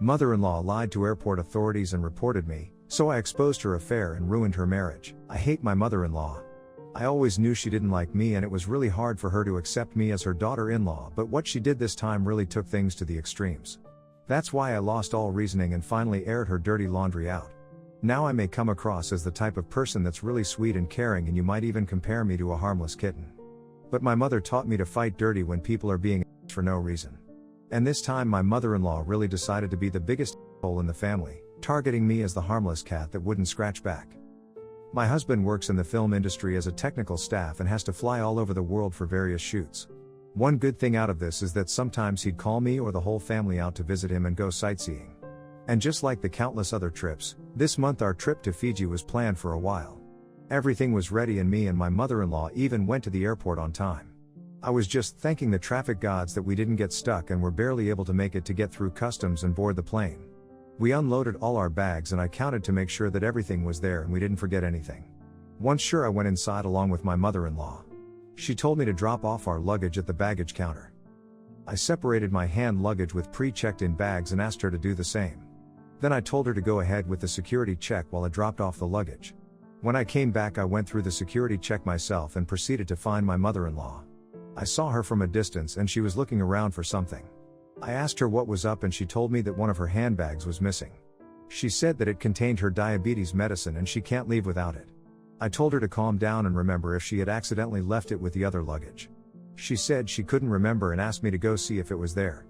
Mother-in-law lied to airport authorities and reported me, so I exposed her affair and ruined her marriage. I hate my mother-in-law. I always knew she didn't like me and it was really hard for her to accept me as her daughter-in-law, but what she did this time really took things to the extremes. That's why I lost all reasoning and finally aired her dirty laundry out. Now I may come across as the type of person that's really sweet and caring, and you might even compare me to a harmless kitten. But my mother taught me to fight dirty when people are being for no reason. And this time my mother-in-law really decided to be the biggest hole in the family, targeting me as the harmless cat that wouldn't scratch back. My husband works in the film industry as a technical staff and has to fly all over the world for various shoots. One good thing out of this is that sometimes he'd call me or the whole family out to visit him and go sightseeing. And just like the countless other trips, this month our trip to Fiji was planned for a while. Everything was ready and me and my mother-in-law even went to the airport on time. I was just thanking the traffic gods that we didn't get stuck and were barely able to make it to get through customs and board the plane. We unloaded all our bags and I counted to make sure that everything was there and we didn't forget anything. Once sure, I went inside along with my mother-in-law. She told me to drop off our luggage at the baggage counter. I separated my hand luggage with pre-checked-in bags and asked her to do the same. Then I told her to go ahead with the security check while I dropped off the luggage. When I came back, I went through the security check myself and proceeded to find my mother-in-law. I saw her from a distance and she was looking around for something. I asked her what was up and she told me that one of her handbags was missing. She said that it contained her diabetes medicine and she can't leave without it. I told her to calm down and remember if she had accidentally left it with the other luggage. She said she couldn't remember and asked me to go see if it was there.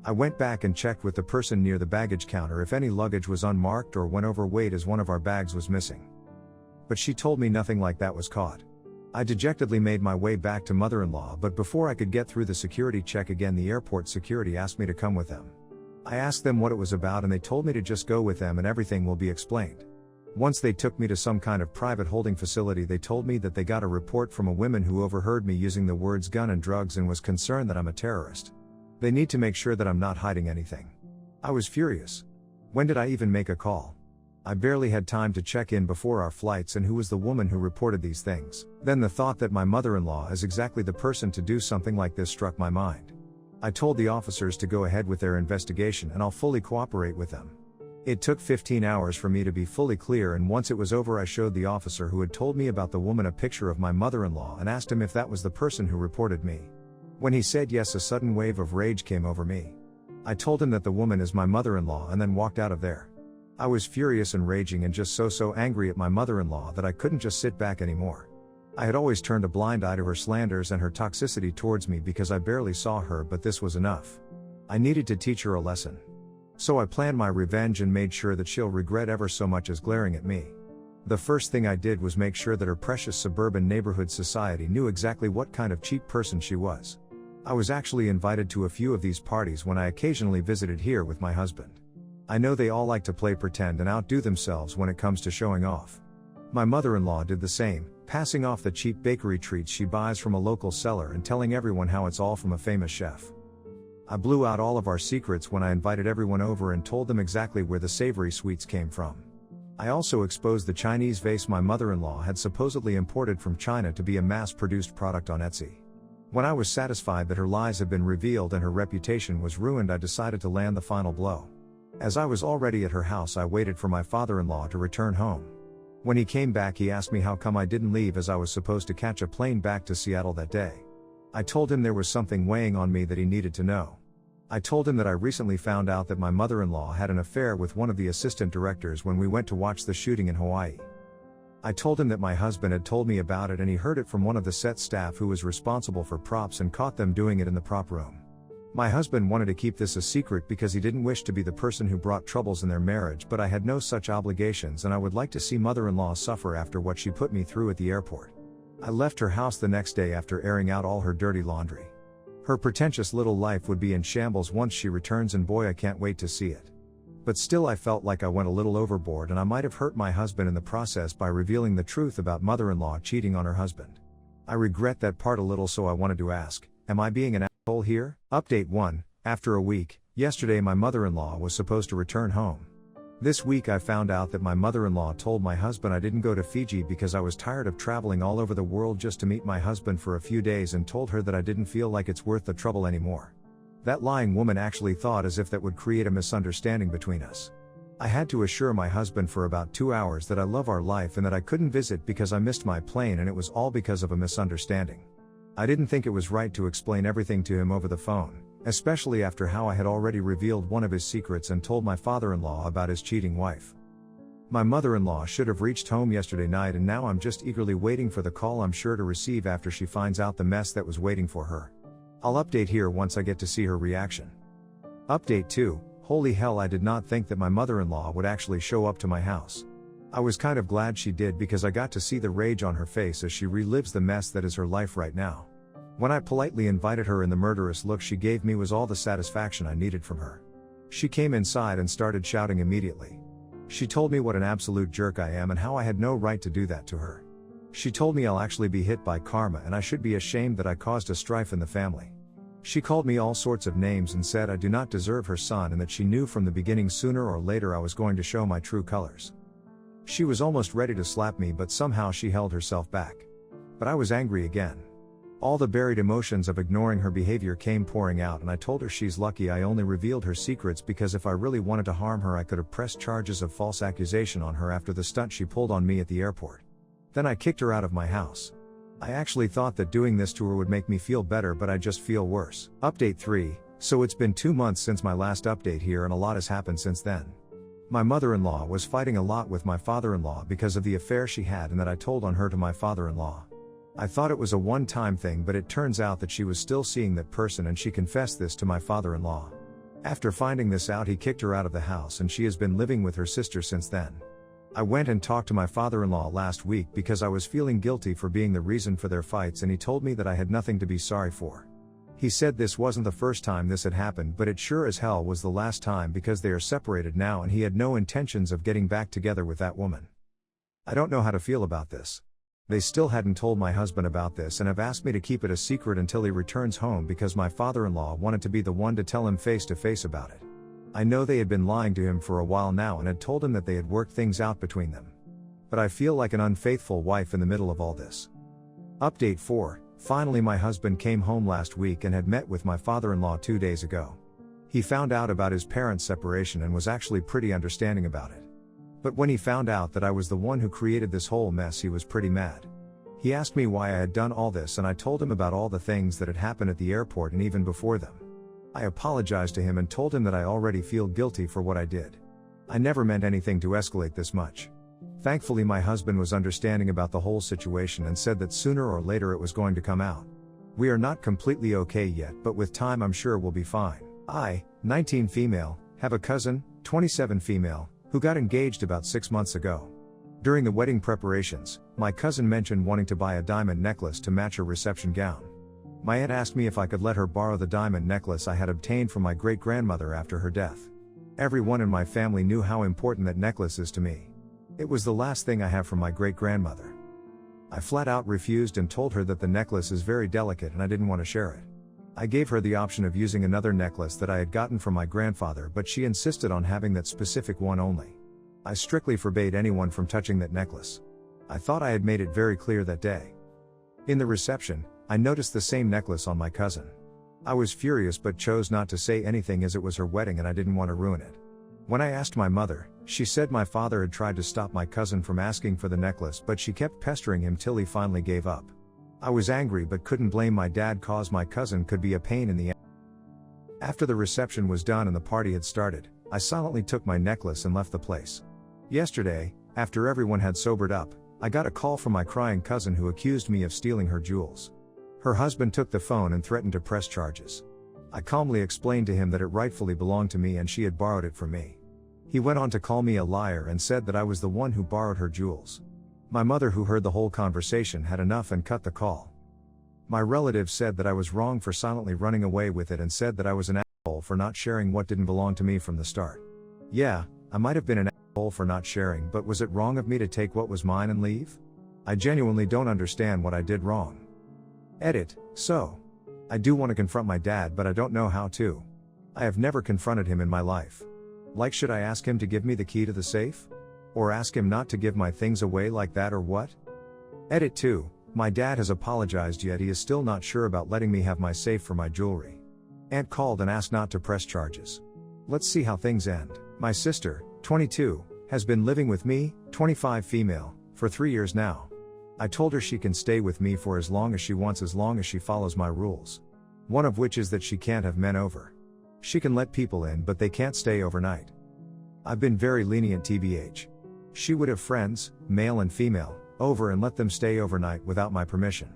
I went back and checked with the person near the baggage counter if any luggage was unmarked or went overweight as one of our bags was missing. But she told me nothing like that was caught. I dejectedly made my way back to mother-in-law, but before I could get through the security check again, the airport security asked me to come with them. I asked them what it was about and they told me to just go with them and everything will be explained. Once they took me to some kind of private holding facility, they told me that they got a report from a woman who overheard me using the words gun and drugs and was concerned that I'm a terrorist. They need to make sure that I'm not hiding anything. I was furious. When did I even make a call? I barely had time to check in before our flights, and who was the woman who reported these things? Then the thought that my mother-in-law is exactly the person to do something like this struck my mind. I told the officers to go ahead with their investigation and I'll fully cooperate with them. It took 15 hours for me to be fully clear, and once it was over I showed the officer who had told me about the woman a picture of my mother-in-law and asked him if that was the person who reported me. When he said yes, a sudden wave of rage came over me. I told him that the woman is my mother-in-law and then walked out of there. I was furious and raging and just so angry at my mother-in-law that I couldn't just sit back anymore. I had always turned a blind eye to her slanders and her toxicity towards me because I barely saw her, but this was enough. I needed to teach her a lesson. So I planned my revenge and made sure that she'll regret ever so much as glaring at me. The first thing I did was make sure that her precious suburban neighborhood society knew exactly what kind of cheap person she was. I was actually invited to a few of these parties when I occasionally visited here with my husband. I know they all like to play pretend and outdo themselves when it comes to showing off. My mother-in-law did the same, passing off the cheap bakery treats she buys from a local seller and telling everyone how it's all from a famous chef. I blew out all of our secrets when I invited everyone over and told them exactly where the savory sweets came from. I also exposed the Chinese vase my mother-in-law had supposedly imported from China to be a mass-produced product on Etsy. When I was satisfied that her lies had been revealed and her reputation was ruined, I decided to land the final blow. As I was already at her house, I waited for my father-in-law to return home. When he came back, he asked me how come I didn't leave, as I was supposed to catch a plane back to Seattle that day. I told him there was something weighing on me that he needed to know. I told him that I recently found out that my mother-in-law had an affair with one of the assistant directors when we went to watch the shooting in Hawaii. I told him that my husband had told me about it and he heard it from one of the set staff who was responsible for props and caught them doing it in the prop room. My husband wanted to keep this a secret because he didn't wish to be the person who brought troubles in their marriage, but I had no such obligations and I would like to see mother-in-law suffer after what she put me through at the airport. I left her house the next day after airing out all her dirty laundry. Her pretentious little life would be in shambles once she returns, and boy, I can't wait to see it. But still, I felt like I went a little overboard and I might have hurt my husband in the process by revealing the truth about mother-in-law cheating on her husband. I regret that part a little, so I wanted to ask, am I being an asshole here? Update 1. After a week, yesterday my mother-in-law was supposed to return home. This week I found out that my mother-in-law told my husband I didn't go to Fiji because I was tired of traveling all over the world just to meet my husband for a few days, and told her that I didn't feel like it's worth the trouble anymore. That lying woman actually thought as if that would create a misunderstanding between us. I had to assure my husband for about 2 hours that I love our life and that I couldn't visit because I missed my plane, and it was all because of a misunderstanding. I didn't think it was right to explain everything to him over the phone, especially after how I had already revealed one of his secrets and told my father-in-law about his cheating wife. My mother-in-law should have reached home yesterday night, and now I'm just eagerly waiting for the call I'm sure to receive after she finds out the mess that was waiting for her. I'll update here once I get to see her reaction. Update 2. Holy hell, I did not think that my mother-in-law would actually show up to my house. I was kind of glad she did because I got to see the rage on her face as she relives the mess that is her life right now. When I politely invited her in, the murderous look she gave me was all the satisfaction I needed from her. She came inside and started shouting immediately. She told me what an absolute jerk I am and how I had no right to do that to her. She told me I'll actually be hit by karma and I should be ashamed that I caused a strife in the family. She called me all sorts of names and said I do not deserve her son and that she knew from the beginning sooner or later I was going to show my true colors. She was almost ready to slap me, but somehow she held herself back. But I was angry again. All the buried emotions of ignoring her behavior came pouring out, and I told her she's lucky I only revealed her secrets because if I really wanted to harm her I could have pressed charges of false accusation on her after the stunt she pulled on me at the airport. Then I kicked her out of my house. I actually thought that doing this to her would make me feel better, but I just feel worse. Update 3. So it's been 2 months since my last update here and a lot has happened since then. My mother-in-law was fighting a lot with my father-in-law because of the affair she had and that I told on her to my father-in-law. I thought it was a one-time thing, but it turns out that she was still seeing that person and she confessed this to my father-in-law. After finding this out, he kicked her out of the house and she has been living with her sister since then. I went and talked to my father-in-law last week because I was feeling guilty for being the reason for their fights, and he told me that I had nothing to be sorry for. He said this wasn't the first time this had happened, but it sure as hell was the last time because they are separated now and he had no intentions of getting back together with that woman. I don't know how to feel about this. They still hadn't told my husband about this and have asked me to keep it a secret until he returns home because my father-in-law wanted to be the one to tell him face to face about it. I know they had been lying to him for a while now and had told him that they had worked things out between them. But I feel like an unfaithful wife in the middle of all this. Update 4. Finally, my husband came home last week and had met with my father-in-law 2 days ago. He found out about his parents' separation and was actually pretty understanding about it. But when he found out that I was the one who created this whole mess, he was pretty mad. He asked me why I had done all this and I told him about all the things that had happened at the airport and even before them. I apologized to him and told him that I already feel guilty for what I did. I never meant anything to escalate this much. Thankfully, my husband was understanding about the whole situation and said that sooner or later it was going to come out. We are not completely okay yet, but with time I'm sure we'll be fine. I, 19 female, have a cousin, 27 female, who got engaged about 6 months ago. During the wedding preparations, my cousin mentioned wanting to buy a diamond necklace to match her reception gown. My aunt asked me if I could let her borrow the diamond necklace I had obtained from my great-grandmother after her death. Everyone in my family knew how important that necklace is to me. It was the last thing I have from my great-grandmother. I flat out refused and told her that the necklace is very delicate and I didn't want to share it. I gave her the option of using another necklace that I had gotten from my grandfather, but she insisted on having that specific one only. I strictly forbade anyone from touching that necklace. I thought I had made it very clear that day. In the reception, I noticed the same necklace on my cousin. I was furious but chose not to say anything as it was her wedding and I didn't want to ruin it. When I asked my mother, she said my father had tried to stop my cousin from asking for the necklace, but she kept pestering him till he finally gave up. I was angry but couldn't blame my dad cause my cousin could be a pain in the ass. After the reception was done and the party had started, I silently took my necklace and left the place. Yesterday, after everyone had sobered up, I got a call from my crying cousin who accused me of stealing her jewels. Her husband took the phone and threatened to press charges. I calmly explained to him that it rightfully belonged to me and she had borrowed it from me. He went on to call me a liar and said that I was the one who borrowed her jewels. My mother, who heard the whole conversation, had enough and cut the call. My relatives said that I was wrong for silently running away with it and said that I was an asshole for not sharing what didn't belong to me from the start. Yeah, I might have been an asshole for not sharing, but was it wrong of me to take what was mine and leave? I genuinely don't understand what I did wrong. Edit. So, I do want to confront my dad, but I don't know how to. I have never confronted him in my life. Like, should I ask him to give me the key to the safe? Or ask him not to give my things away like that, or what? Edit 2. My dad has apologized, yet he is still not sure about letting me have my safe for my jewelry. Aunt called and asked not to press charges. Let's see how things end. My sister, 22, has been living with me, 25 female, for 3 years now. I told her she can stay with me for as long as she wants as long as she follows my rules. One of which is that she can't have men over. She can let people in but they can't stay overnight. I've been very lenient tbh. She would have friends, male and female, over and let them stay overnight without my permission.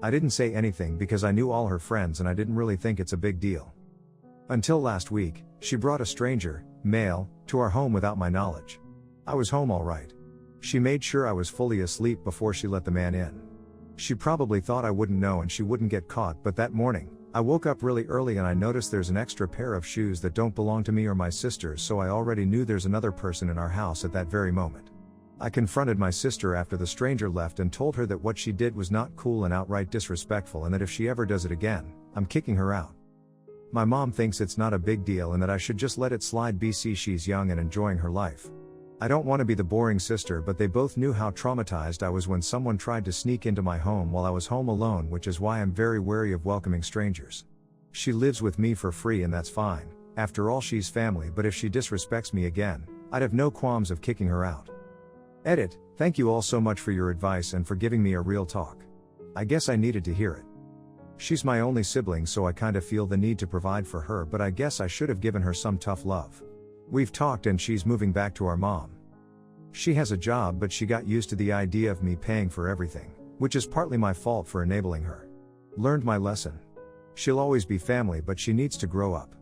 I didn't say anything because I knew all her friends and I didn't really think it's a big deal. Until last week, she brought a stranger, male, to our home without my knowledge. I was home all right. She made sure I was fully asleep before she let the man in. She probably thought I wouldn't know and she wouldn't get caught, but that morning, I woke up really early and I noticed there's an extra pair of shoes that don't belong to me or my sisters, so I already knew there's another person in our house at that very moment. I confronted my sister after the stranger left and told her that what she did was not cool and outright disrespectful, and that if she ever does it again, I'm kicking her out. My mom thinks it's not a big deal and that I should just let it slide bc she's young and enjoying her life. I don't want to be the boring sister, but they both knew how traumatized I was when someone tried to sneak into my home while I was home alone, which is why I'm very wary of welcoming strangers. She lives with me for free and that's fine, after all she's family, but if she disrespects me again, I'd have no qualms of kicking her out. Edit, thank you all so much for your advice and for giving me a real talk. I guess I needed to hear it. She's my only sibling, so I kinda feel the need to provide for her, but I guess I should have given her some tough love. We've talked and she's moving back to our mom. She has a job, but she got used to the idea of me paying for everything, which is partly my fault for enabling her. Learned my lesson. She'll always be family, but she needs to grow up.